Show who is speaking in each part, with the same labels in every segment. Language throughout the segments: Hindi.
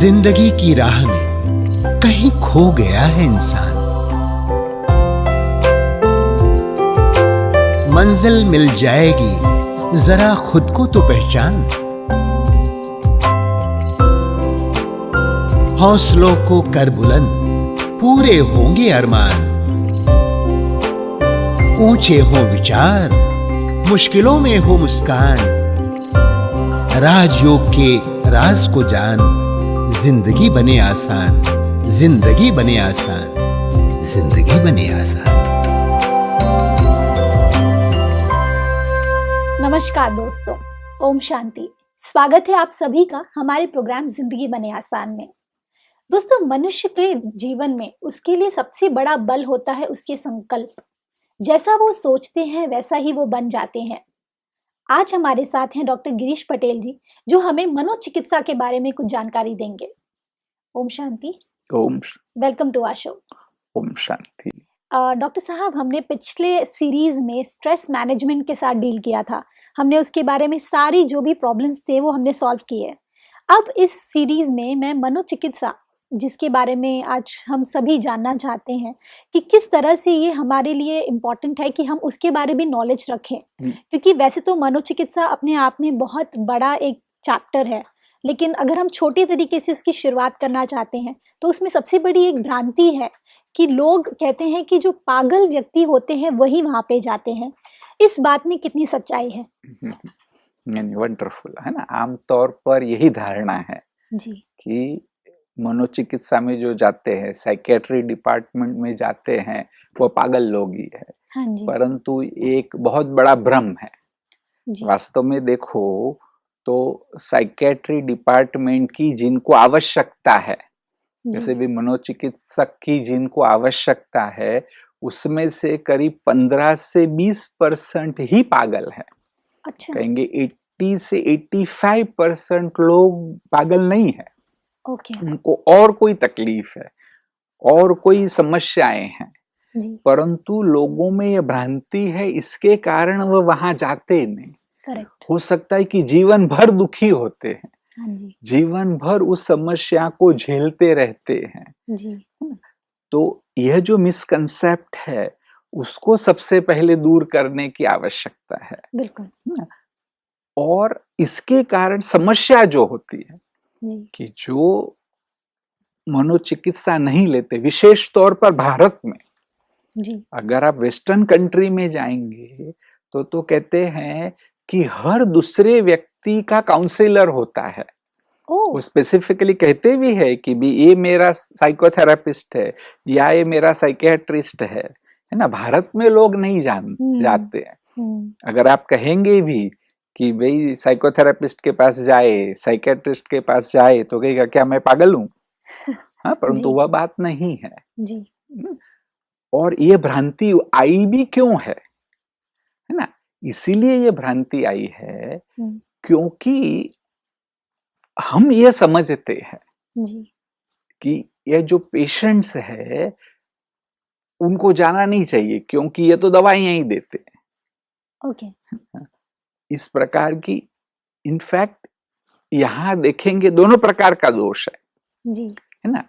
Speaker 1: जिंदगी की राह में कहीं खो गया है इंसान। मंजिल मिल जाएगी, जरा खुद को तो पहचान। हौसलों को कर बुलंद, पूरे होंगे अरमान। ऊंचे हो विचार, मुश्किलों में हो मुस्कान। राजयोग के राज को जान, जिंदगी बने आसान, जिंदगी बने आसान, जिंदगी बने आसान।
Speaker 2: नमस्कार दोस्तों, ओम शांति। स्वागत है आप सभी का हमारे प्रोग्राम जिंदगी बने आसान में। दोस्तों, मनुष्य के जीवन में उसके लिए सबसे बड़ा बल होता है उसके संकल्प। जैसा वो सोचते हैं वैसा ही वो बन जाते हैं। आज हमारे साथ हैं डॉक्टर गिरीश पटेल जी, जो हमें मनोचिकित्सा के बारे में कुछ जानकारी देंगे। ओम शांति।
Speaker 3: ओम।
Speaker 2: Welcome to our show.
Speaker 3: ओम शांति।
Speaker 2: डॉक्टर साहब, हमने पिछले सीरीज में स्ट्रेस मैनेजमेंट के साथ डील किया था। हमने उसके बारे में सारी जो भी प्रॉब्लम्स थे वो हमने सॉल्व किए। अब इस सीरीज में मैं मनोचिकित्सा, जिसके बारे में आज हम सभी जानना चाहते हैं कि किस तरह से ये हमारे लिए इम्पॉर्टेंट है कि हम उसके बारे में नॉलेज रखें। क्योंकि वैसे तो मनोचिकित्सा अपने आप में बहुत बड़ा एक चैप्टर है, लेकिन अगर हम छोटे तरीके से इसकी शुरुआत करना चाहते हैं तो उसमें सबसे बड़ी एक भ्रांति है कि लोग कहते हैं कि जो पागल व्यक्ति होते हैं वही वहाँ पे जाते हैं। इस बात में कितनी सच्चाई है?
Speaker 3: वंडरफुल, है ना। आमतौर पर यही धारणा है
Speaker 2: जी
Speaker 3: कि मनोचिकित्सा में जो जाते हैं, साइकेट्री डिपार्टमेंट में जाते हैं, वो पागल लोग ही है।
Speaker 2: हाँ जी।
Speaker 3: परंतु एक बहुत बड़ा भ्रम है।
Speaker 2: जी।
Speaker 3: वास्तव में देखो तो साइकेट्री डिपार्टमेंट की जिनको आवश्यकता है, जैसे भी मनोचिकित्सक की जिनको आवश्यकता है, उसमें से करीब 15 से 20% ही पागल है।
Speaker 2: अच्छा।
Speaker 3: कहेंगे 80 से 85% लोग पागल नहीं है।
Speaker 2: ओके।
Speaker 3: उनको और कोई तकलीफ है और कोई समस्याएं हैं,
Speaker 2: जी।
Speaker 3: परंतु लोगों में यह भ्रांति है, इसके कारण वह वहां जाते नहीं।
Speaker 2: करेक्ट।
Speaker 3: हो सकता है कि जीवन भर दुखी होते हैं।
Speaker 2: हाँ जी।
Speaker 3: जीवन भर उस समस्या को झेलते रहते हैं।
Speaker 2: जी।
Speaker 3: तो यह जो मिसकंसेप्ट है उसको सबसे पहले दूर करने की आवश्यकता है।
Speaker 2: बिल्कुल।
Speaker 3: और इसके कारण समस्या जो होती है
Speaker 2: जी।
Speaker 3: कि जो मनोचिकित्सा नहीं लेते, विशेष तौर पर भारत में,
Speaker 2: जी।
Speaker 3: अगर आप वेस्टर्न कंट्री में जाएंगे तो कहते हैं कि हर दूसरे व्यक्ति का काउंसलर होता है। वो स्पेसिफिकली कहते भी है कि भी ये मेरा साइकोथेरापिस्ट है या ये मेरा साइकियाट्रिस्ट है ना। भारत में लोग नहीं जाते हैं। अगर आप कहेंगे भी कि भाई साइकोथेरापिस्ट के पास जाए, साइकियाट्रिस्ट के पास जाए, तो कहेगा क्या मैं पागल हूं? हाँ, परंतु वह बात नहीं है
Speaker 2: जी।
Speaker 3: और ये भ्रांति आई भी क्यों है ना? इसीलिए ये भ्रांति आई है क्योंकि हम ये समझते हैं
Speaker 2: जी।
Speaker 3: कि ये जो पेशेंट्स है उनको जाना नहीं चाहिए क्योंकि ये तो दवाइयां ही देते हैं।
Speaker 2: ओके।
Speaker 3: इस प्रकार की, इनफैक्ट यहां देखेंगे दोनों प्रकार का दोष है।
Speaker 2: जी।
Speaker 3: है ना।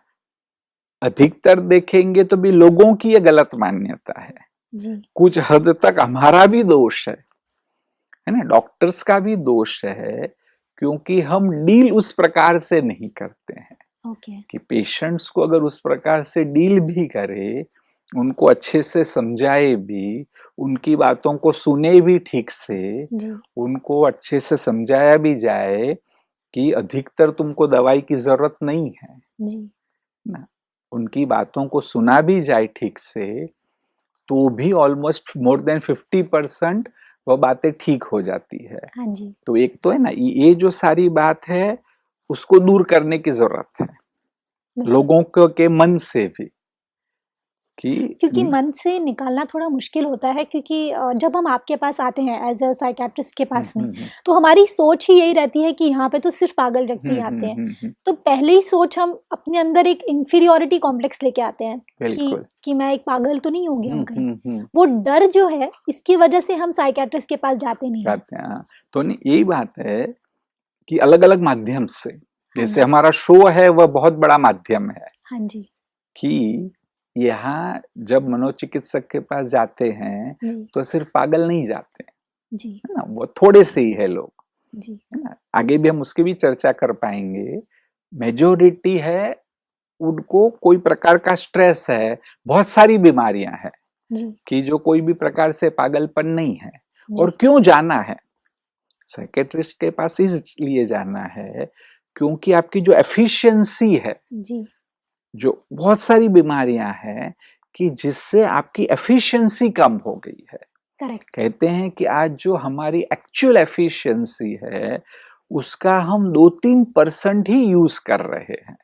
Speaker 3: अधिकतर देखेंगे तो भी लोगों की ये गलत मान्यता है।
Speaker 2: जी।
Speaker 3: कुछ हद तक हमारा भी दोष है ना। डॉक्टर्स का भी दोष है क्योंकि हम डील उस प्रकार से नहीं करते हैं।
Speaker 2: ओके।
Speaker 3: कि पेशेंट्स को अगर उस प्रकार से डील भी करे, उनको अच्छे से समझाए भी, उनकी बातों को सुने भी ठीक से, उनको अच्छे से समझाया भी जाए कि अधिकतर तुमको दवाई की जरूरत नहीं है
Speaker 2: जी।
Speaker 3: ना, उनकी बातों को सुना भी जाए ठीक से, तो भी ऑलमोस्ट मोर देन 50% वह बातें ठीक हो जाती है।
Speaker 2: हाँ जी।
Speaker 3: तो एक तो है ना, ये जो सारी बात है उसको दूर करने की जरूरत है लोगों के मन से भी,
Speaker 2: क्योंकि मन से निकालना थोड़ा मुश्किल होता है। क्योंकि जब हम आपके पास आते हैं एज अ साइकियाट्रिस्ट के पास में, तो हमारी सोच ही यही रहती है कि यहाँ पे तो सिर्फ पागल व्यक्ति आते हैं। तो पहले ही सोच हम अपने अंदर एक इंफीरियोरिटी कॉम्प्लेक्स लेके आते हैं कि मैं एक पागल तो नहीं हो गया कहीं। वो डर जो है, इसकी वजह से हम साइकियाट्रिस्ट के पास जाते नहीं हैं।
Speaker 3: तो यही बात है कि अलग अलग माध्यम से जैसे हमारा शो है वह बहुत बड़ा माध्यम है।
Speaker 2: हाँ जी।
Speaker 3: कि यहाँ जब मनोचिकित्सक के पास जाते हैं
Speaker 2: जी।
Speaker 3: तो सिर्फ पागल नहीं जाते,
Speaker 2: जी।
Speaker 3: है ना, वो थोड़े से ही है लोग,
Speaker 2: जी।
Speaker 3: है ना, आगे भी हम उसकी भी चर्चा कर पाएंगे। मेजोरिटी है उनको कोई प्रकार का स्ट्रेस है, बहुत सारी बीमारियां हैं
Speaker 2: जी।
Speaker 3: कि जो कोई भी प्रकार से पागलपन नहीं है।
Speaker 2: जी।
Speaker 3: और क्यों जाना है साइकेट्रिस्ट के पास? इसलिए जाना है क्योंकि आपकी जो एफिशिएंसी है,
Speaker 2: जी।
Speaker 3: जो बहुत सारी बीमारियां हैं कि जिससे आपकी एफिशिएंसी कम हो गई है।
Speaker 2: करेक्ट।
Speaker 3: कहते हैं कि आज जो हमारी एक्चुअल एफिशिएंसी है उसका हम 2-3% ही यूज कर रहे हैं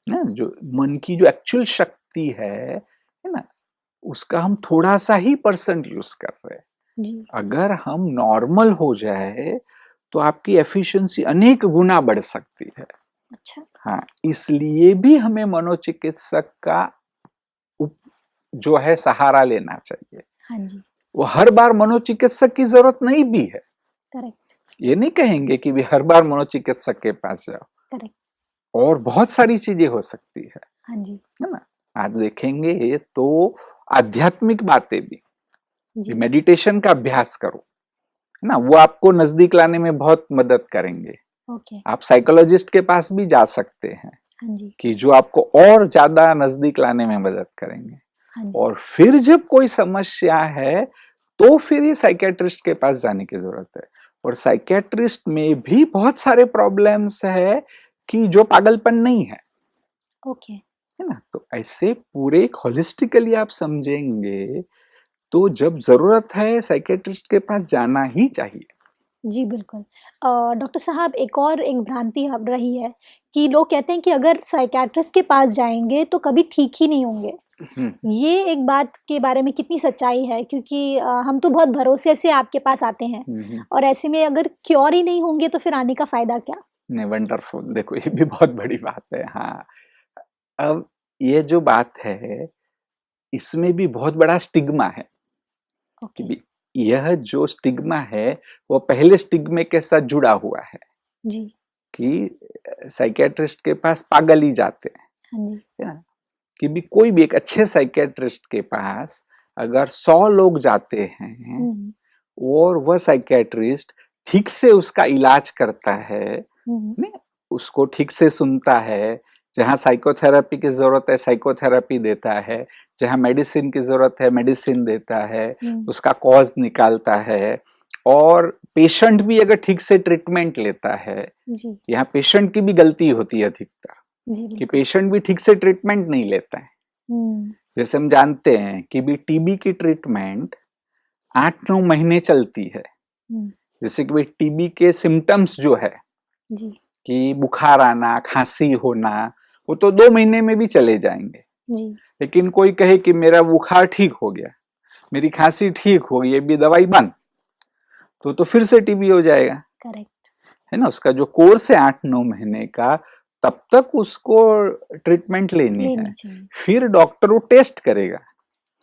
Speaker 3: ना। जो मन की जो एक्चुअल शक्ति है ना, उसका हम थोड़ा सा ही परसेंट यूज कर रहे हैं।
Speaker 2: जी।
Speaker 3: अगर हम नॉर्मल हो जाए तो आपकी एफिशिएंसी अनेक गुना बढ़ सकती है।
Speaker 2: अच्छा।
Speaker 3: हाँ, इसलिए भी हमें मनोचिकित्सक का जो है सहारा लेना चाहिए।
Speaker 2: हाँ जी।
Speaker 3: वो हर बार मनोचिकित्सक की जरूरत नहीं भी है।
Speaker 2: करेक्ट।
Speaker 3: ये नहीं कहेंगे कि भी हर बार मनोचिकित्सक के पास जाओ।
Speaker 2: करेक्ट।
Speaker 3: और बहुत सारी चीजें हो सकती है।
Speaker 2: हाँ जी।
Speaker 3: है ना, आज देखेंगे तो आध्यात्मिक बातें भी,
Speaker 2: जी।
Speaker 3: मेडिटेशन का अभ्यास करो, है ना, वो आपको नजदीक लाने में बहुत मदद करेंगे।
Speaker 2: ओके।
Speaker 3: आप साइकोलॉजिस्ट के पास भी जा सकते हैं।
Speaker 2: हाँ जी।
Speaker 3: कि जो आपको और ज्यादा नजदीक लाने में मदद करेंगे।
Speaker 2: हाँ जी।
Speaker 3: और फिर जब कोई समस्या है तो फिर ये साइकेट्रिस्ट के पास जाने की जरूरत है। और साइकेट्रिस्ट में भी बहुत सारे प्रॉब्लम्स है कि जो पागलपन नहीं है।
Speaker 2: ओके।
Speaker 3: है ना, तो ऐसे पूरे होलिस्टिकली आप समझेंगे तो जब जरूरत है साइकेट्रिस्ट के पास जाना ही चाहिए।
Speaker 2: जी, बिल्कुल। डॉक्टर साहब, एक भ्रांति अब रही है कि लोग कहते हैं कि अगर साइकियाट्रिस्ट के पास जाएँगे तो कभी ठीक ही नहीं होंगे। ये एक बात के बारे में कितनी सच्चाई है? क्योंकि हम तो बहुत भरोसे से आपके पास आते हैं और ऐसे में अगर क्योर ही नहीं होंगे तो फिर आने का फ़ायदा क्या?
Speaker 3: नहीं, वंडरफुल। देखो ये भी बहुत बड़ी बात है। हाँ, अब ये जो बात है इसमें भी बहुत बड़ा स्टिग्मा है।
Speaker 2: ओके।
Speaker 3: कि यह जो स्टिग्मा है वो पहले स्टिग्मे के साथ जुड़ा हुआ है
Speaker 2: जी।
Speaker 3: कि साइकियाट्रिस्ट के पास पागल ही जाते हैं।
Speaker 2: हाँ जी।
Speaker 3: है ना, कि भी कोई भी एक अच्छे साइकियाट्रिस्ट के पास अगर 100 लोग जाते हैं और वह साइकियाट्रिस्ट ठीक से उसका इलाज करता है, नहीं, उसको ठीक से सुनता है, जहां साइकोथेरेपी की जरूरत है साइकोथेरेपी देता है, जहां मेडिसिन की जरूरत है मेडिसिन देता है, उसका कॉज निकालता है, और पेशेंट भी अगर ठीक से ट्रीटमेंट लेता है। यहाँ पेशेंट की भी गलती होती है अधिकतर कि पेशेंट भी ठीक से ट्रीटमेंट नहीं लेता है। जैसे हम जानते हैं कि भी टीबी की ट्रीटमेंट 8-9 महीने चलती है। जैसे कि टीबी के सिम्टम्स जो है
Speaker 2: जी।
Speaker 3: कि बुखार आना, खांसी होना, वो तो 2 महीने में भी चले जाएंगे
Speaker 2: जी।
Speaker 3: लेकिन कोई कहे कि मेरा बुखार ठीक हो गया, मेरी खांसी ठीक हो गई, अभी दवाई बंद, तो फिर से टीबी हो जाएगा।
Speaker 2: करेक्ट
Speaker 3: है ना, उसका जो कोर्स है 8-9 महीने का, तब तक उसको ट्रीटमेंट लेनी है। फिर डॉक्टर वो टेस्ट करेगा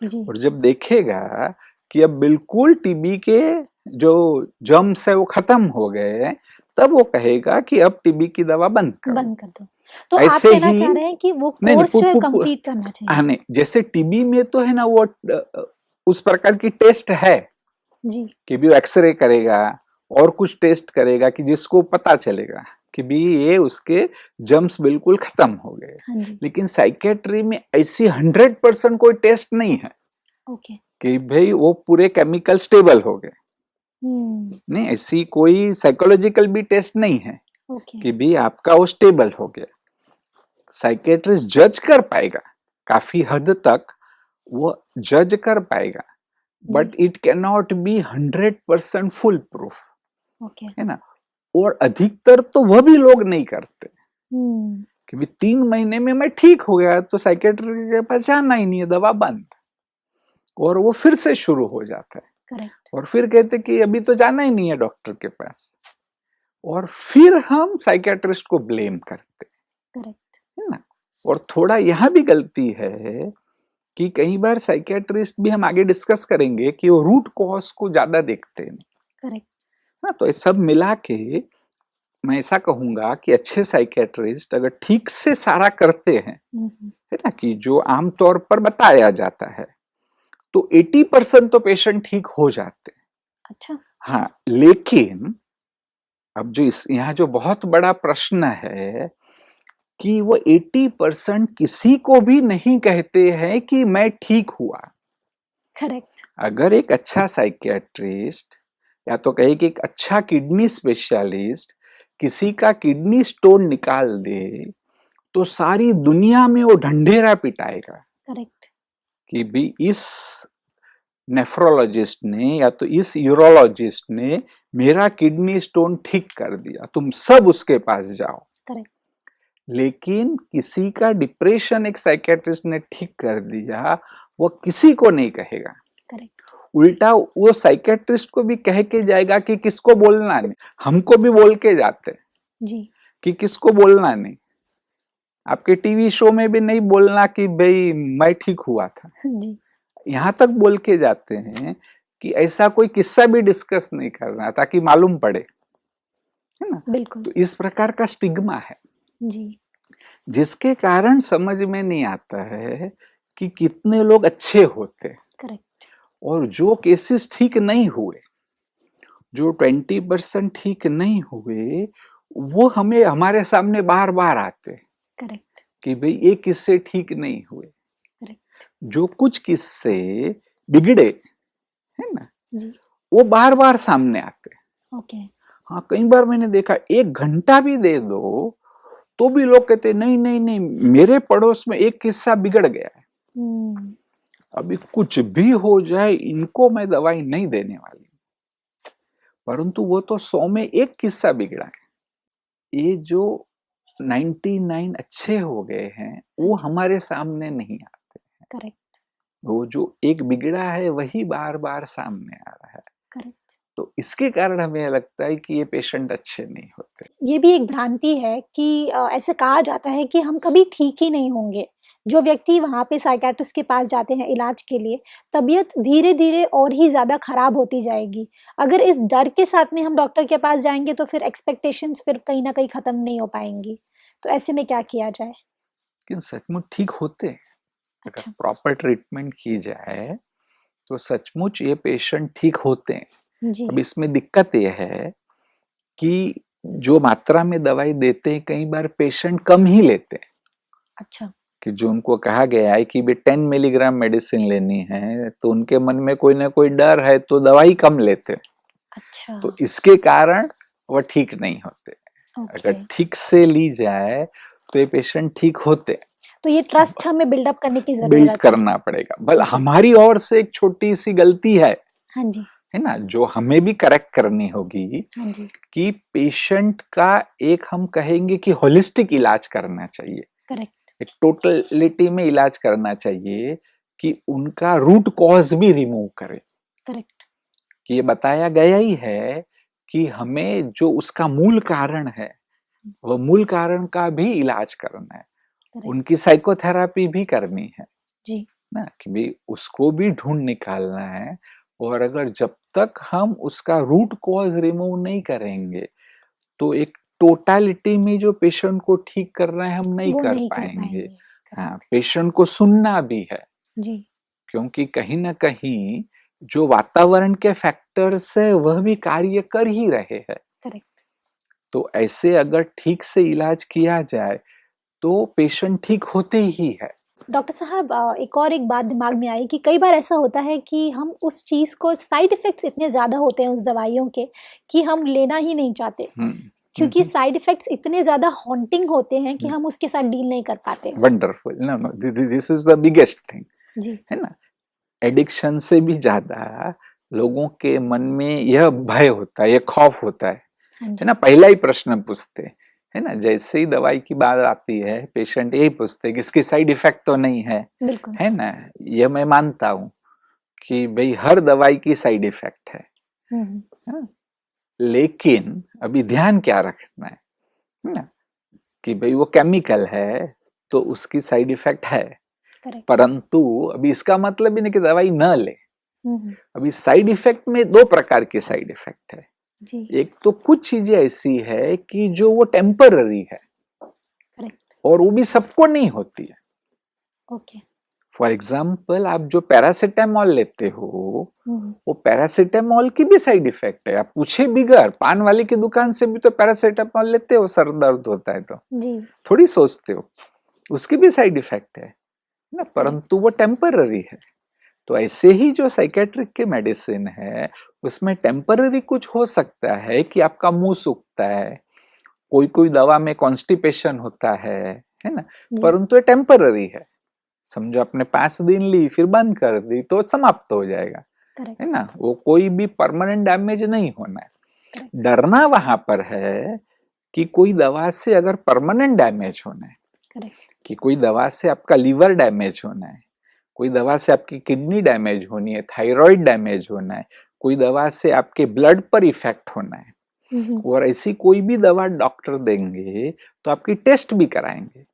Speaker 2: जी।
Speaker 3: और जब देखेगा कि अब बिल्कुल टीबी के जो जर्म्स है वो खत्म हो गए, तब वो कहेगा कि अब टीबी की दवा बंद कर दो।
Speaker 2: तो आप कहना चाह रहे हैं कि वो कोर्स जो है कंप्लीट करना चाहिए।
Speaker 3: हाँ, नहीं, जैसे टीबी में तो है ना वो उस प्रकार की टेस्ट है
Speaker 2: जी।
Speaker 3: कि भी वो एक्सरे करेगा और कुछ टेस्ट करेगा कि जिसको पता चलेगा कि भी ये उसके जर्म्स बिल्कुल खत्म हो गए।
Speaker 2: हाँ,
Speaker 3: लेकिन साइकेट्री में ऐसी 100% कोई टेस्ट नहीं है।
Speaker 2: ओके।
Speaker 3: कि भाई वो पूरे केमिकल स्टेबल हो गए। नहीं, ऐसी कोई साइकोलॉजिकल भी टेस्ट नहीं है कि भी आपका वो स्टेबल हो गया। साइकेट्रिस्ट जज कर पाएगा, काफी हद तक वो जज कर पाएगा, but it can not be 100% full proof. है ना, और अधिकतर तो वह भी लोग नहीं करते कि भी 3 महीने में मैं ठीक हो गया तो साइकेट्रिस्ट के पास जाना ही नहीं है, दवा बंद, और वो फिर से शुरू हो जाता है।
Speaker 2: करेक्ट।
Speaker 3: और फिर कहते कि अभी तो जाना ही नहीं है डॉक्टर के पास, और फिर हम साइकियाट्रिस्ट को ब्लेम करते।
Speaker 2: करेक्ट
Speaker 3: है ना, और थोड़ा यहाँ भी गलती है कि कई बार साइकियाट्रिस्ट भी, हम आगे डिस्कस करेंगे कि वो रूट कॉज को ज्यादा देखते हैं।
Speaker 2: करेक्ट।
Speaker 3: ना, तो ये सब मिला के मैं ऐसा कहूंगा कि अच्छे साइकेट्रिस्ट अगर ठीक से सारा करते हैं, है ना, कि जो आमतौर पर बताया जाता है, तो 80% तो पेशेंट ठीक हो जाते हैं।
Speaker 2: अच्छा।
Speaker 3: हाँ, लेकिन अब जो यहाँ जो बहुत बड़ा प्रश्न है कि वो 80% किसी को भी नहीं कहते हैं कि मैं ठीक हुआ।
Speaker 2: करेक्ट।
Speaker 3: अगर एक अच्छा साइकियाट्रिस्ट या तो कहे कि एक अच्छा किडनी स्पेशलिस्ट किसी का किडनी स्टोन निकाल दे, तो सारी दुनिया में वो ढंढेरा पिटाएगा।
Speaker 2: करेक्ट।
Speaker 3: कि भी इस नेफ्रोलॉजिस्ट ने या तो इस यूरोलॉजिस्ट ने मेरा किडनी स्टोन ठीक कर दिया, तुम सब उसके पास जाओ।
Speaker 2: करेक्ट।
Speaker 3: लेकिन किसी का डिप्रेशन एक साइकियाट्रिस्ट ने ठीक कर दिया, वो किसी को नहीं कहेगा।
Speaker 2: करेक्ट।
Speaker 3: उल्टा वो साइकियाट्रिस्ट को भी कह के जाएगा कि किसको बोलना नहीं। हमको भी बोल के जाते
Speaker 2: जी
Speaker 3: कि किसको बोलना नहीं। आपके टीवी शो में भी नहीं बोलना कि भाई मैं ठीक हुआ था।
Speaker 2: जी।
Speaker 3: यहाँ तक बोल के जाते हैं कि ऐसा कोई किस्सा भी डिस्कस नहीं करना ताकि मालूम पड़े, है ना।
Speaker 2: बिल्कुल।
Speaker 3: तो इस प्रकार का स्टिग्मा है
Speaker 2: जी।
Speaker 3: जिसके कारण समझ में नहीं आता है कि कितने लोग अच्छे होते।
Speaker 2: करेक्ट।
Speaker 3: और जो केसेस ठीक नहीं हुए, जो 20% ठीक नहीं हुए, वो हमें हमारे सामने बार बार आते।
Speaker 2: करेक्ट।
Speaker 3: कि भाई ये किस्से ठीक नहीं हुए।
Speaker 2: करेक्ट।
Speaker 3: जो कुछ किस्से बिगड़े, है ना,
Speaker 2: जी।
Speaker 3: वो बार बार सामने आते।
Speaker 2: ओके।
Speaker 3: हाँ, कई बार मैंने देखा 1 घंटा भी दे दो तो भी लोग कहते नहीं नहीं नहीं, मेरे पड़ोस में एक किस्सा बिगड़ गया है, अभी कुछ भी हो जाए इनको मैं दवाई नहीं देने वाली। परंतु वो तो 100 में 1 किस्सा बिगड़ा है। ये जो 99 अच्छे हो गए हैं वो हमारे सामने नहीं आते।
Speaker 2: करेक्ट।
Speaker 3: वो जो एक बिगड़ा है वही बार बार सामने आ रहा है।
Speaker 2: करेक्ट।
Speaker 3: तो इसके कारण हमें लगता है कि ये पेशेंट अच्छे नहीं होते।
Speaker 2: ये भी एक भ्रांति है कि ऐसे कहा जाता है कि हम कभी ठीक ही नहीं होंगे। जो व्यक्ति वहाँ पे साइकियाट्रिस्ट के पास जाते हैं इलाज के लिए, तबीयत धीरे-धीरे और ही ज़्यादा खराब होती जाएगी। अगर इस डर के साथ में हम डॉक्टर के पास जाएँगे तो फिर एक्सपेक्टेशंस फिर कहीं न कहीं ख़त्म नहीं हो पाएँगी। तो ऐसे में क्या किया जाए?
Speaker 3: लेकिन सचमुच ठीक होते हैं। अगर
Speaker 2: अच्छा।
Speaker 3: प्रॉपर ट्रीटमेंट की जाए तो सचमुच ये पेशेंट ठीक होते हैं।
Speaker 2: जी।
Speaker 3: अब इसमें दिक्कत ये है कि जो मात्रा में दवाई देते हैं कई बार पेशेंट कम ही लेते हैं।
Speaker 2: अच्छा।
Speaker 3: कि जो उनको कहा गया है कि भी 10 मिलीग्राम मेडिसिन लेनी है, तो उनके मन में कोई ना कोई डर है तो दवाई कम लेते हैं।
Speaker 2: अच्छा।
Speaker 3: तो इसके कारण वह ठीक नहीं होते।
Speaker 2: ओके।
Speaker 3: अगर ठीक से ली जाए तो ये पेशेंट ठीक होते।
Speaker 2: तो ये ट्रस्ट हमें बिल्डअप करने की ज़रूरत
Speaker 3: बिल्ड
Speaker 2: है।
Speaker 3: करना पड़ेगा। भले
Speaker 2: जी।
Speaker 3: हमारी ओर से एक छोटी सी गलती है,
Speaker 2: हाँ जी।
Speaker 3: है ना, जो हमें भी करेक्ट करनी होगी।
Speaker 2: हाँ जी।
Speaker 3: कि पेशेंट का एक हम कहेंगे कि होलिस्टिक इलाज करना चाहिए।
Speaker 2: करेक्ट।
Speaker 3: एक टोटलिटी में इलाज करना चाहिए कि उनका रूट कॉज भी रिमूव करे।
Speaker 2: करेक्ट।
Speaker 3: कि ये बताया गया ही है कि हमें जो उसका मूल कारण है वह मूल कारण का भी इलाज करना है।
Speaker 2: करेक्ट।
Speaker 3: उनकी साइकोथेरेपी भी करनी है
Speaker 2: जी।
Speaker 3: ना, कि भी उसको भी ढूंढ निकालना है। और अगर जब तक हम उसका रूट कॉज रिमूव नहीं करेंगे तो एक टोटालिटी में जो पेशेंट को ठीक करना है हम नहीं
Speaker 2: वो
Speaker 3: कर
Speaker 2: नहीं कर
Speaker 3: पाएंगे।
Speaker 2: पाएंगे।
Speaker 3: हाँ,
Speaker 2: करेक्ट।
Speaker 3: पेशेंट को सुनना भी है,
Speaker 2: जी।
Speaker 3: क्योंकि कहीं ना कहीं जो वातावरण के फैक्टर्स है वह भी कार्य कर ही रहे हैं।
Speaker 2: करेक्ट।
Speaker 3: तो ऐसे अगर ठीक से इलाज किया जाए तो पेशेंट ठीक होते ही है।
Speaker 2: डॉक्टर साहब एक और एक बात दिमाग में आई कि कई बार ऐसा होता है कि हम उस चीज़ को साइड इफ़ेक्ट्स इतने ज़्यादा होते हैं उस दवाइयों के कि हम लेना ही नहीं चाहते। क्योंकि साइड इफ़ेक्ट्स इतने ज़्यादा हॉन्टिंग होते हैं कि हम उसके साथ डील नहीं कर पाते।
Speaker 3: Wonderful. No no, this is the biggest thing,
Speaker 2: जी।
Speaker 3: है ना। एडिक्शन से भी ज्यादा लोगों के मन में यह भय होता है, यह खौफ होता
Speaker 2: हाँ
Speaker 3: है
Speaker 2: जी।
Speaker 3: ना। पहला ही प्रश्न पूछते हैं, है ना, जैसे ही दवाई की बात आती है पेशेंट यही पूछते हैं कि इसकी साइड इफेक्ट तो नहीं है।
Speaker 2: बिल्कुल।
Speaker 3: है ना। यह मैं मानता हूं कि भाई हर दवाई की साइड इफेक्ट है। हाँ? लेकिन अभी ध्यान क्या रखना है ना, कि भाई वो केमिकल है तो उसकी साइड इफेक्ट है।
Speaker 2: करेक्ट।
Speaker 3: परंतु अभी इसका मतलब ही नहीं कि दवाई न ले।
Speaker 2: हम्म।
Speaker 3: अभी साइड इफेक्ट में 2 प्रकार के साइड इफेक्ट है।
Speaker 2: जी।
Speaker 3: एक तो कुछ चीजें ऐसी है कि जो वो टेम्पररी है,
Speaker 2: करेक्ट।
Speaker 3: और वो भी सबको नहीं होती है।
Speaker 2: ओके।
Speaker 3: फॉर एग्जाम्पल, आप जो पैरासिटामोल लेते हो, वो पैरासिटामोल की भी साइड इफेक्ट है। आप पूछे बिगर पान वाले की दुकान से भी तो पैरासिटामोल लेते हो, सर दर्द होता है तो
Speaker 2: जी।
Speaker 3: थोड़ी सोचते हो, उसकी भी साइड इफेक्ट है ना, परंतु वो टेम्पररी है। तो ऐसे ही जो साइकेट्रिक के मेडिसिन है, उसमें टेम्पररी कुछ हो सकता है कि आपका मुंह सूखता है, कोई कोई दवा में कॉन्स्टिपेशन होता है ना, परंतु ये टेम्पररी है। समझो आपने 5 दिन ली फिर बंद कर दी तो समाप्त हो जाएगा, है ना, वो कोई भी परमानेंट डैमेज नहीं होना है। डरना वहां पर है कि कोई दवा से अगर परमानेंट डैमेज होना है, कि कोई दवा से आपका लीवर डैमेज होना है, कोई दवा से आपकी किडनी डैमेज होनी है, थायराइड डैमेज होना है, कोई दवा से आपके ब्लड पर इफेक्ट होना है, और ऐसी कोई भी दवा डॉक्टर देंगे तो आपकी टेस्ट भी कराएंगे,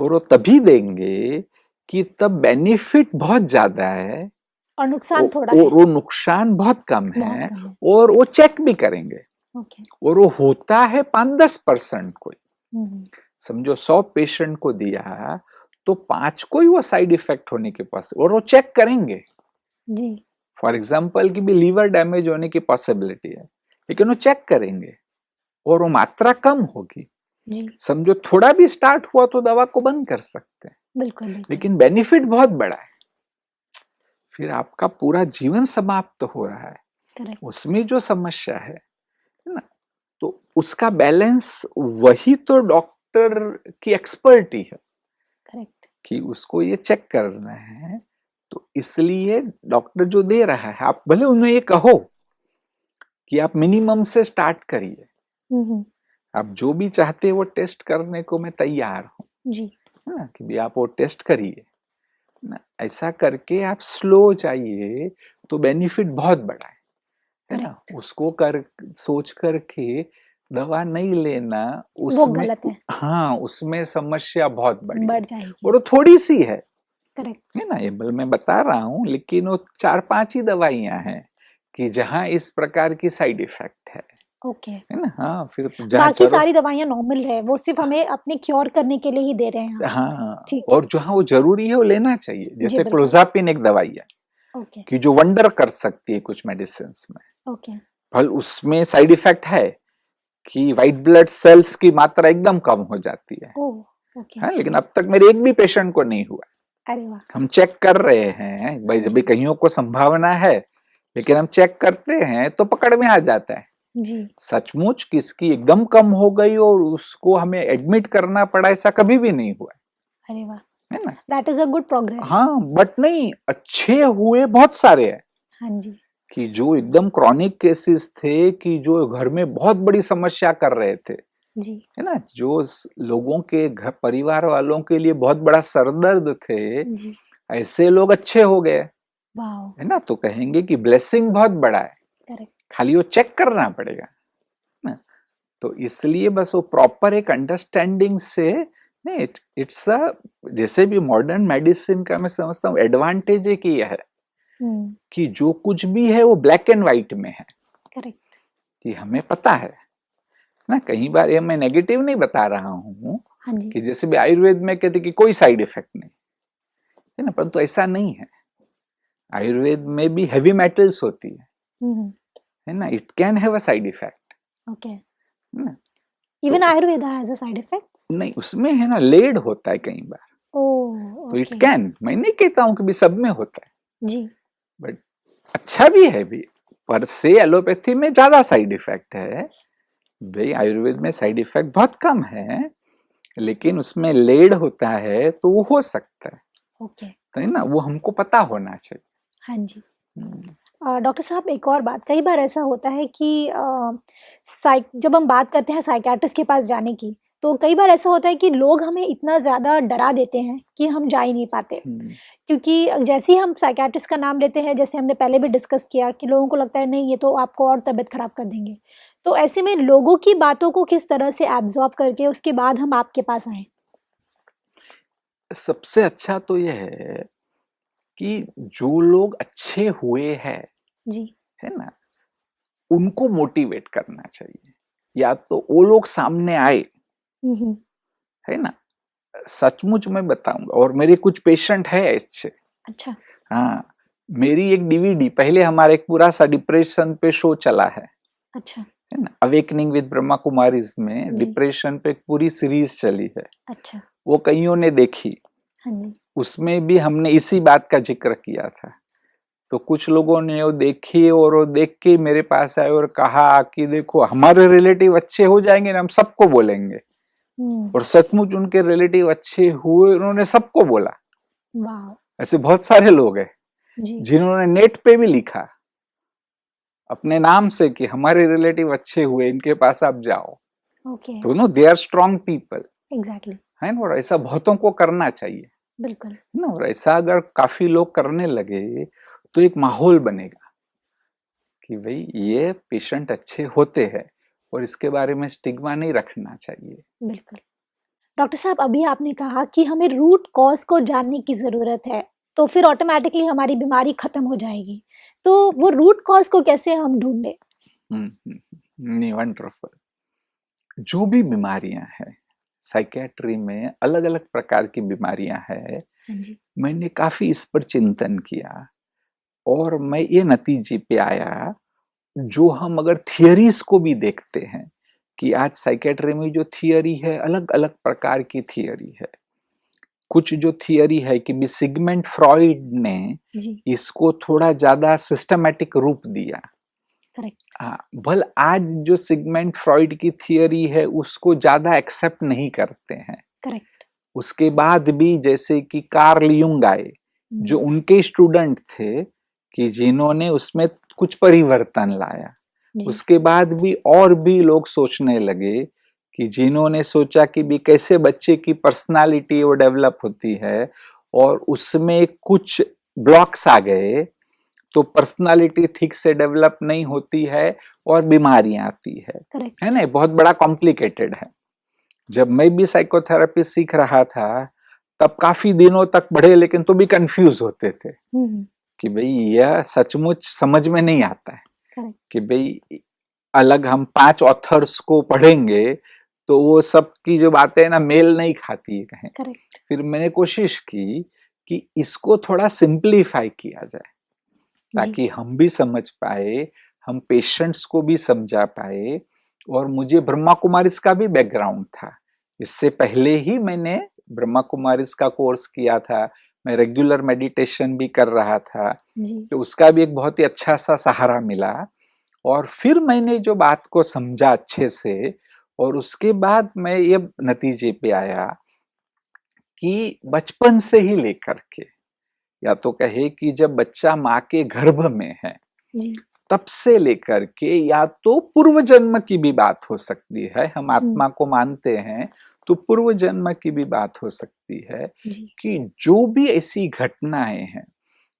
Speaker 3: और वो तभी देंगे कि तब बेनिफिट बहुत ज्यादा है
Speaker 2: और नुकसान थोड़ा है,
Speaker 3: और वो नुकसान बहुत कम है, और वो चेक भी करेंगे। और वो होता है 5-10% कोई, समझो 100 पेशेंट को दिया तो 5 को ही वो साइड इफेक्ट होने के पास, और वो चेक करेंगे
Speaker 2: जी।
Speaker 3: फॉर एग्जाम्पल कि भी लीवर डैमेज होने की पॉसिबिलिटी है, लेकिन वो चेक करेंगे और वो मात्रा कम होगी
Speaker 2: जी।
Speaker 3: समझो थोड़ा भी स्टार्ट हुआ तो दवा को बंद कर सकते हैं,
Speaker 2: बिल्कुल, बिल्कुल।
Speaker 3: लेकिन बेनिफिट बहुत बड़ा है, फिर आपका पूरा जीवन समाप्त हो रहा है, उसमें जो समस्या है ना, तो उसका बैलेंस वही तो डॉक्टर की एक्सपर्टी है, करेक्ट, कि उसको ये चेक करना है। तो इसलिए डॉक्टर जो दे रहा है, आप भले उन्हें ये कहो कि आप मिनिमम से स्टार्ट करिए, आप जो भी चाहते हैं वो टेस्ट करने को मैं तैयार हूँ जी, है ना, कि भी आप वो टेस्ट करिए ना, ऐसा करके आप स्लो जाइए तो बेनिफिट बहुत बड़ा है ना। उसको कर सोच करके दवा नहीं लेना, उसमें गलत है। हाँ, उसमें समस्या बहुत बड़ी बढ़ जाएगी, और वो थोड़ी सी है, करेक्ट है ना, ये मैं बता रहा हूँ, लेकिन वो 4-5 ही दवाइयां हैं कि जहां इस प्रकार की साइड इफेक्ट है, ओके है ना। हाँ, फिर
Speaker 2: बाकी सारी दवाइयां नॉर्मल है, वो सिर्फ हमें अपने क्योर करने के लिए ही दे रहे हैं।
Speaker 3: हाँ, और जहां वो जरूरी है वो लेना चाहिए, जैसे क्लोजापिन एक दवाई है
Speaker 2: ओके,
Speaker 3: कि जो वंडर कर सकती है कुछ मेडिसिन में, ओके, भले उसमें साइड इफेक्ट है कि व्हाइट ब्लड सेल्स की मात्रा एकदम कम हो जाती है, ओके, हाँ, लेकिन अब तक मेरे एक भी पेशेंट को नहीं हुआ। अरे वाह, हम चेक कर रहे हैं भाई, जब भी कईयों को संभावना है, लेकिन हम चेक करते हैं तो पकड़ में आ जाता है जी, सचमुच किसकी एकदम कम हो गई और उसको हमें एडमिट करना पड़ा, ऐसा कभी भी नहीं हुआ। अरे वाह, है ना,
Speaker 2: that is a good progress.
Speaker 3: हाँ, बट नहीं, अच्छे हुए बहुत सारे हैं। हाँ जी, कि जो एकदम क्रॉनिक केसेस थे, कि जो घर में बहुत बड़ी समस्या कर रहे थे जी, है ना, जो लोगों के घर परिवार वालों के लिए बहुत बड़ा सरदर्द थे जी, ऐसे लोग अच्छे हो गए, है ना, तो कहेंगे कि ब्लेसिंग बहुत बड़ा है, करेक्ट, खाली वो चेक करना पड़ेगा ना। तो इसलिए बस वो प्रॉपर एक अंडरस्टैंडिंग से नहीं, इट्स अ, जैसे भी मॉडर्न मेडिसिन का मैं समझता हूँ एडवांटेज एक ये है कि जो कुछ भी है वो ब्लैक एंड व्हाइट में है, करेक्ट, कि हमें पता है ना। कई बार ये मैं नेगेटिव नहीं बता रहा हूँ, हाँ जी, कि जैसे भी आयुर्वेद में कहते कि कोई साइड इफेक्ट नहीं है ना, परंतु ऐसा नहीं है। आयुर्वेद में भी हेवी मेटल्स होती है ना, it can have a side effect, okay,
Speaker 2: even Ayurveda has a side effect,
Speaker 3: नहीं उसमें है ना, लेड होता है कई बार, तो इट कैन, मैं नहीं कहता हूँ कि भी सब में होता है जी, बट अच्छा भी है भी, पर से एलोपैथी में ज्यादा साइड इफेक्ट है भाई, आयुर्वेद में साइड इफेक्ट बहुत कम है, लेकिन उसमें लेड होता है तो वो हो सकता है, ओके, तो है ना, वो हमको पता होना चाहिए।
Speaker 2: हाँ जी। डॉक्टर साहब, एक और बात, कई बार ऐसा होता है कि जब हम बात करते हैं साइकियाट्रिस्ट के पास जाने की, तो कई बार ऐसा होता है कि लोग हमें इतना ज़्यादा डरा देते हैं कि हम जा ही नहीं पाते, क्योंकि जैसे ही हम साइकियाट्रिस्ट का नाम लेते हैं, जैसे हमने पहले भी डिस्कस किया, कि लोगों को लगता है नहीं ये तो आपको और तबीयत खराब कर देंगे। तो ऐसे में लोगों की बातों को किस तरह से एब्जॉर्ब करके उसके बाद हम आपके पास आए?
Speaker 3: सबसे अच्छा तो यह है कि जो लोग अच्छे हुए हैं जी, है ना, उनको मोटिवेट करना चाहिए, या तो वो लोग सामने आए, है ना। सचमुच मैं बताऊंगा, और मेरे कुछ पेशेंट है इससे।
Speaker 2: अच्छा।
Speaker 3: हाँ, मेरी एक डीवीडी, पहले हमारा एक पूरा सा डिप्रेशन पे शो चला है।
Speaker 2: अच्छा।
Speaker 3: है ना, अवेकनिंग विद ब्रह्मा कुमारीज में डिप्रेशन पे एक पूरी सीरीज चली है।
Speaker 2: अच्छा।
Speaker 3: वो कईयों ने देखी।
Speaker 2: हाँ जी।
Speaker 3: उसमें भी हमने इसी बात का जिक्र किया था। तो कुछ लोगों ने वो देखी और वो देख के मेरे पास आए और कहा कि देखो हमारे रिलेटिव अच्छे हो जाएंगे ना, हम सबको बोलेंगे। और सचमुच उनके रिलेटिव अच्छे हुए, उन्होंने सबको बोला। ऐसे बहुत सारे लोग हैं जिन्होंने नेट पे भी लिखा अपने नाम से कि हमारे रिलेटिव अच्छे हुए, इनके पास आप जाओ। तो no, they are strong people.
Speaker 2: Exactly.
Speaker 3: है ना, और ऐसा बहुतों को करना चाहिए।
Speaker 2: बिल्कुल
Speaker 3: ना, और ऐसा अगर काफी लोग करने लगे तो एक माहौल बनेगा कि भाई ये पेशेंट अच्छे होते हैं, और इसके बारे में स्टिग्मा नहीं रखना चाहिए।
Speaker 2: बिल्कुल। डॉक्टर साहब, अभी आपने कहा कि हमें रूट कॉज को जानने की जरूरत है, तो फिर ऑटोमेटिकली हमारी बीमारी खत्म हो जाएगी। तो वो रूट कॉज को कैसे हम ढूंढे?
Speaker 3: नहीं, वंडरफुल। जो भी बीमारियां हैं साइकेट्री में, अलग अलग प्रकार की बीमारियां हैं। मैंने काफी इस पर चिंतन किया और मैं ये नतीजे पे आया, जो हम अगर थियरीज को भी देखते हैं कि आज साइकेट्री में जो थियरी है, अलग अलग प्रकार की थियरी है। कुछ जो थियरी है कि भी सिगमंड फ्रॉइड ने इसको थोड़ा ज्यादा सिस्टमैटिक रूप दिया। हाँ, भल आज जो सिगमंड फ्रॉइड की थियरी है उसको ज्यादा एक्सेप्ट नहीं करते हैं।
Speaker 2: करेक्ट।
Speaker 3: उसके बाद भी जैसे कि कार्ल युंग आए, जो उनके स्टूडेंट थे, कि जिन्होंने उसमें कुछ परिवर्तन लाया। उसके बाद भी और भी लोग सोचने लगे, कि जिन्होंने सोचा कि भी कैसे बच्चे की पर्सनालिटी वो डेवलप होती है, और उसमें कुछ ब्लॉक्स आ गए तो पर्सनालिटी ठीक से डेवलप नहीं होती है और बीमारियां आती है ना। बहुत बड़ा कॉम्प्लिकेटेड है। जब मैं भी साइकोथेरेपी सीख रहा था तब काफी दिनों तक पढ़े, लेकिन तो भी कंफ्यूज होते थे कि भाई यह सचमुच समझ में नहीं आता है कि भाई अलग हम 5 ऑथर्स को पढ़ेंगे तो वो सब की जो बातें है ना मेल नहीं खाती है कहीं। फिर मैंने कोशिश की कि इसको थोड़ा सिंप्लीफाई किया जाए ताकि हम भी समझ पाए, हम पेशेंट्स को भी समझा पाए। और मुझे ब्रह्मा कुमारीज का भी बैकग्राउंड था, इससे पहले ही मैंने ब्रह्मा कुमारीज का कोर्स किया था, मैं रेगुलर मेडिटेशन भी कर रहा था, तो उसका भी एक बहुत ही अच्छा सा सहारा मिला। और फिर मैंने जो बात को समझा अच्छे से, और उसके बाद मैं ये नतीजे पे आया कि बचपन से ही लेकर के, या तो कहे कि जब बच्चा माँ के गर्भ में है तब से लेकर के, या तो पूर्व जन्म की भी बात हो सकती है, हम आत्मा को मानते हैं तो पूर्व जन्म की भी बात हो सकती है, कि जो भी ऐसी घटनाएं हैं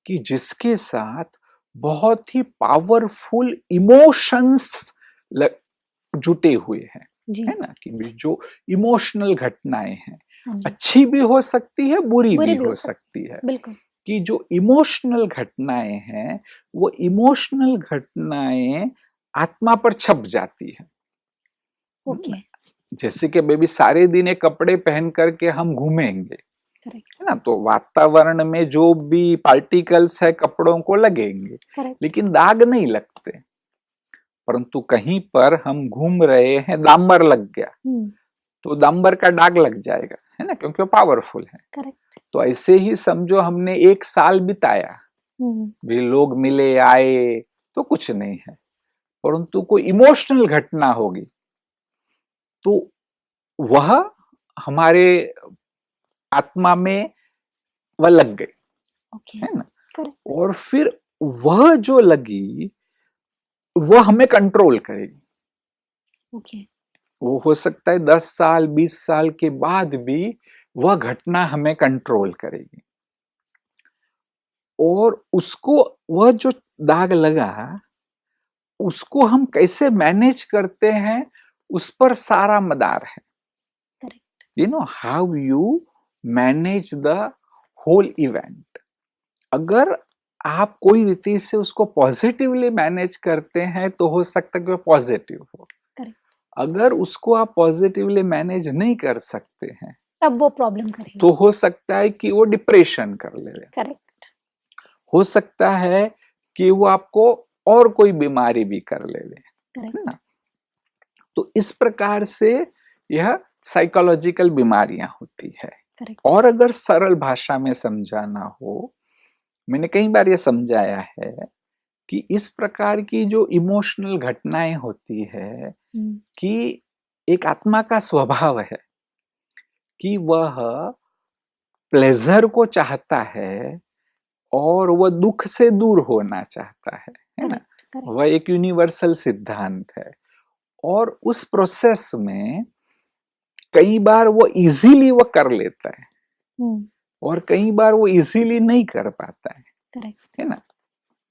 Speaker 3: कि जिसके साथ बहुत ही पावरफुल इमोशंस जुटे हुए हैं, है ना, कि जो इमोशनल घटनाएं हैं, अच्छी भी हो सकती है, बुरी भी हो सकती है। बिल्कुल। कि जो इमोशनल घटनाएं हैं वो इमोशनल घटनाएं आत्मा पर छप जाती है। ओके। जैसे कि बेबी सारे दिन एक कपड़े पहन करके हम घूमेंगे, है ना, तो वातावरण में जो भी पार्टिकल्स है कपड़ों को लगेंगे, लेकिन दाग नहीं लगते। परंतु कहीं पर हम घूम रहे हैं, डांबर लग गया तो डांबर का दाग लग जाएगा, है ना, क्योंकि वो पावरफुल है। तो ऐसे ही समझो हमने 1 साल बिताया, भी लोग मिले आए तो कुछ नहीं है, परंतु कोई इमोशनल घटना होगी तो वह हमारे आत्मा में वह लग गई, है ना। और फिर वह जो लगी वह हमें कंट्रोल करेगी। वो हो सकता है 10 साल 20 साल के बाद भी वह घटना हमें कंट्रोल करेगी। और उसको, वह जो दाग लगा उसको हम कैसे मैनेज करते हैं उस पर सारा मदार है। You know how you manage the whole event. अगर आप कोई रीति से उसको पॉजिटिवली मैनेज करते हैं तो हो सकता है कि वो पॉजिटिव हो।
Speaker 2: Correct.
Speaker 3: अगर उसको आप पॉजिटिवली मैनेज नहीं कर सकते हैं
Speaker 2: तब वो प्रॉब्लम करेगा,
Speaker 3: तो हो सकता है कि वो डिप्रेशन कर ले।
Speaker 2: करेक्ट,
Speaker 3: हो सकता है कि वो आपको और कोई बीमारी भी कर ले, है ना। तो इस प्रकार से यह साइकोलॉजिकल बीमारियां होती है।
Speaker 2: करेक्ट,
Speaker 3: और अगर सरल भाषा में समझाना हो, मैंने कई बार यह समझाया है कि इस प्रकार की जो इमोशनल घटनाएं होती है कि एक आत्मा का स्वभाव है कि वह प्लेजर को चाहता है और वह दुख से दूर होना चाहता है ना। वह एक यूनिवर्सल सिद्धांत है और उस प्रोसेस में कई बार वो इजीली वो कर लेता है और कई बार वो इजीली नहीं कर पाता है,
Speaker 2: करेक्ट,
Speaker 3: है ना।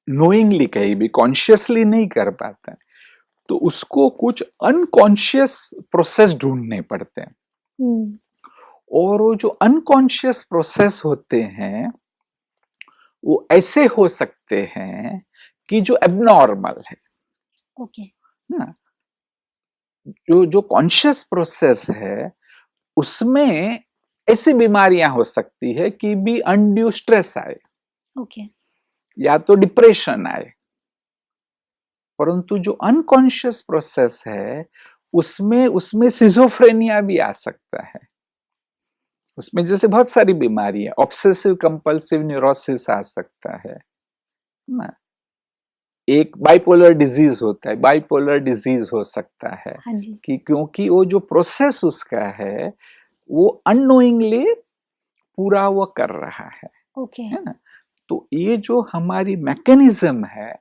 Speaker 3: नोइंगली कहीं भी कॉन्शियसली नहीं कर पाता है, तो उसको कुछ अनकॉन्शियस प्रोसेस ढूंढने पड़ते हैं। और वो जो अनकॉन्शियस प्रोसेस होते हैं वो ऐसे हो सकते हैं कि जो एबनॉर्मल है,
Speaker 2: ओके,
Speaker 3: ना। जो कॉन्शियस प्रोसेस है उसमें ऐसी बीमारियां हो सकती है कि भी अनड्यू स्ट्रेस आए,
Speaker 2: ओके,
Speaker 3: या तो डिप्रेशन आए। परंतु जो अनकॉन्शियस प्रोसेस है उसमें सिजोफ्रेनिया भी आ सकता है। उसमें जैसे बहुत सारी बीमारी है, ऑब्सेसिव कंपल्सिव न्यूरोसिस आ सकता है ना। एक बाइपोलर डिजीज होता है, बाइपोलर डिजीज हो सकता है।
Speaker 2: हाँ जी,
Speaker 3: कि क्योंकि वो जो प्रोसेस उसका है वो अननोइंगली पूरा वो कर रहा है,
Speaker 2: ओके,
Speaker 3: है ना। तो ये जो हमारी मैकेनिज्म है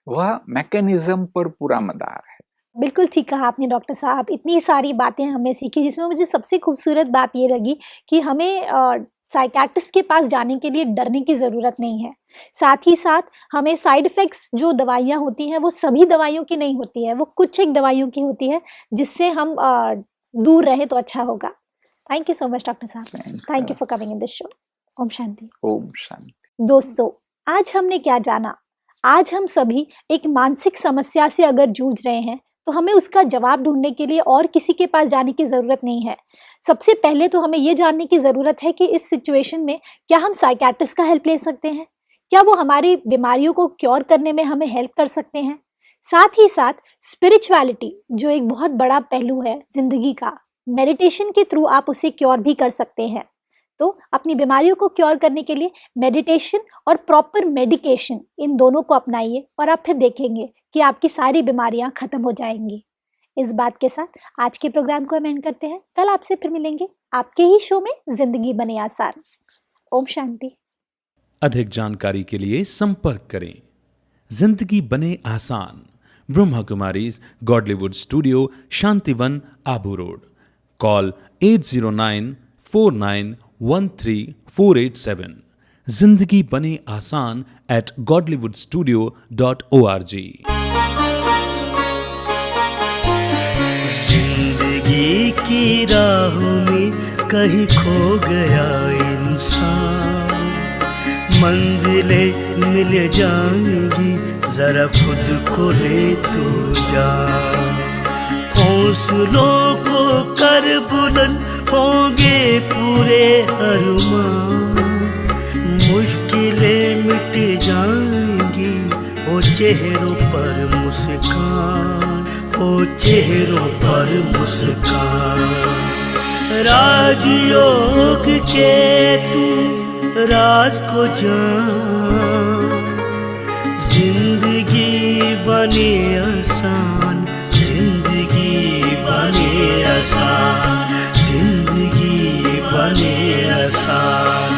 Speaker 3: वह मैकेनिज्म पर पूरा मदार है।
Speaker 2: बिल्कुल ठीक कहा आपने डॉक्टर साहब। इतनी सारी बातें हमने सीखी, जिसमें मुझे सबसे खूबसूरत बात ये लगी कि हमें साइकियाट्रिस्ट के पास जाने के लिए डरने की ज़रूरत नहीं है। साथ ही साथ हमें साइड इफ़ेक्ट्स जो दवाइयाँ होती हैं वो सभी दवाइयों की नहीं होती है, वो कुछ एक दवाइयों की होती है जिससे हम दूर रहें तो अच्छा होगा। Thank you so much doctor साहब, thank you for coming in this show. ओम शांति।
Speaker 3: ओम शांति।
Speaker 2: दोस्तों, आज हमने क्या जाना? आज हम सभी एक मानसिक समस्या से अगर जूझ रहे हैं तो हमें उसका जवाब ढूंढने के लिए और किसी के पास जाने की ज़रूरत नहीं है। सबसे पहले तो हमें ये जानने की ज़रूरत है कि इस सिचुएशन में क्या हम साइकियाट्रिस्ट का हेल्प ले सकते हैं, क्या वो हमारी बीमारियों को क्योर करने में हमें हेल्प कर सकते हैं। साथ ही साथ स्पिरिचुअलिटी जो एक बहुत बड़ा पहलू है ज़िंदगी का, मेडिटेशन के थ्रू आप उसे क्योर भी कर सकते हैं। तो अपनी बीमारियों को क्योर करने के लिए मेडिटेशन और प्रॉपर मेडिकेशन, इन दोनों को अपनाइए और आप फिर देखेंगे कि आपकी सारी बीमारियां खत्म हो जाएंगी। इस बात के साथ आज के प्रोग्राम को हम एंड करते हैं। कल आपसे फिर मिलेंगे आपके ही शो में जिंदगी बने आसान। ओम शांति।
Speaker 4: अधिक जानकारी के लिए संपर्क करें। जिंदगी बने आसान, Brahma Kumaris Godlywood studio, Shantivan, Abu road. Call 809491347। जिंदगी बने आसान @godlywoodstudio.org।
Speaker 5: जिंदगी की राह में कहीं खो गया इंसान, मंजिलें मिल जाएंगी जरा खुद को ले तो जा। हौसलों को कर बुलंद होंगे पूरे अरमान, मुश्किलें मिट जाएंगी वो चेहरों पर मुस्कान, वो चेहरों पर मुस्कान। राजयोग के तू राज को जान, जिंदगी बने आसान, जिंदगी बने आसान, जिंदगी बने आसान।